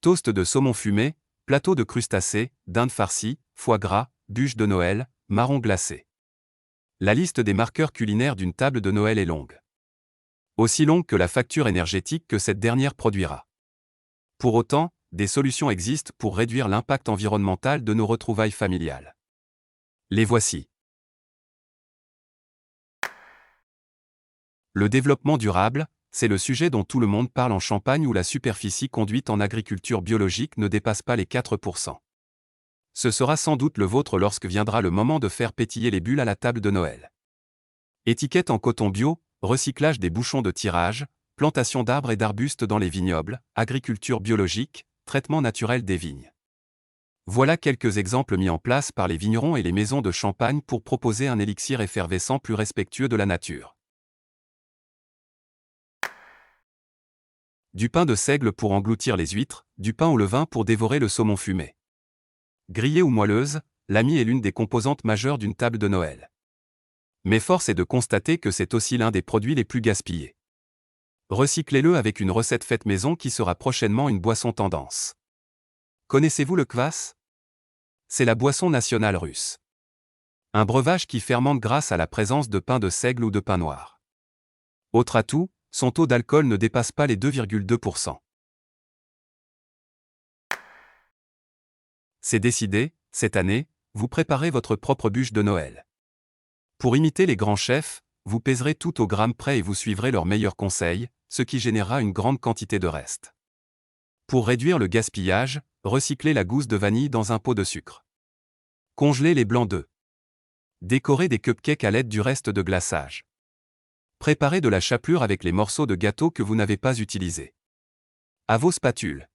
Toast de saumon fumé, plateau de crustacés, dinde farcie, foie gras, bûche de Noël, marron glacé. La liste des marqueurs culinaires d'une table de Noël est longue. Aussi longue que la facture énergétique que cette dernière produira. Pour autant, des solutions existent pour réduire l'impact environnemental de nos retrouvailles familiales. Les voici. Le développement durable, c'est le sujet dont tout le monde parle en Champagne où la superficie conduite en agriculture biologique ne dépasse pas les 4%. Ce sera sans doute le vôtre lorsque viendra le moment de faire pétiller les bulles à la table de Noël. Étiquette en coton bio, recyclage des bouchons de tirage, plantation d'arbres et d'arbustes dans les vignobles, agriculture biologique, traitement naturel des vignes. Voilà quelques exemples mis en place par les vignerons et les maisons de Champagne pour proposer un élixir effervescent plus respectueux de la nature. Du pain de seigle pour engloutir les huîtres, du pain au levain pour dévorer le saumon fumé. Grillée ou moelleuse, la mie est l'une des composantes majeures d'une table de Noël. Mais force est de constater que c'est aussi l'un des produits les plus gaspillés. Recyclez-le avec une recette faite maison qui sera prochainement une boisson tendance. Connaissez-vous le kvass? C'est la boisson nationale russe. Un breuvage qui fermente grâce à la présence de pain de seigle ou de pain noir. Autre atout, son taux d'alcool ne dépasse pas les 2,2%. C'est décidé, cette année, vous préparez votre propre bûche de Noël. Pour imiter les grands chefs, vous pèserez tout au gramme près et vous suivrez leurs meilleurs conseils, ce qui générera une grande quantité de reste. Pour réduire le gaspillage, recyclez la gousse de vanille dans un pot de sucre. Congelez les blancs d'œufs. Décorez des cupcakes à l'aide du reste de glaçage. Préparez de la chapelure avec les morceaux de gâteau que vous n'avez pas utilisés. À vos spatules.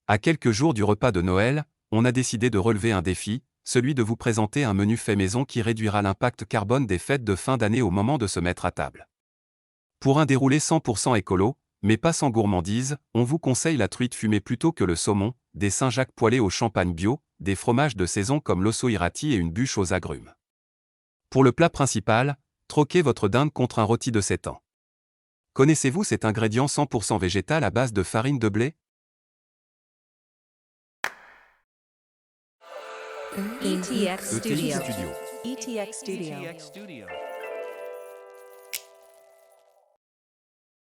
À quelques jours du repas de Noël, on a décidé de relever un défi, celui de vous présenter un menu fait maison qui réduira l'impact carbone des fêtes de fin d'année au moment de se mettre à table. Pour un déroulé 100% écolo, mais pas sans gourmandise, on vous conseille la truite fumée plutôt que le saumon, des Saint-Jacques poêlés au champagne bio, des fromages de saison comme l'osso irati et une bûche aux agrumes. Pour le plat principal, troquez votre dinde contre un rôti de 7 ans. Connaissez-vous cet ingrédient 100% végétal à base de farine de blé? ETX ETX Studio. Studio. ETX Studio.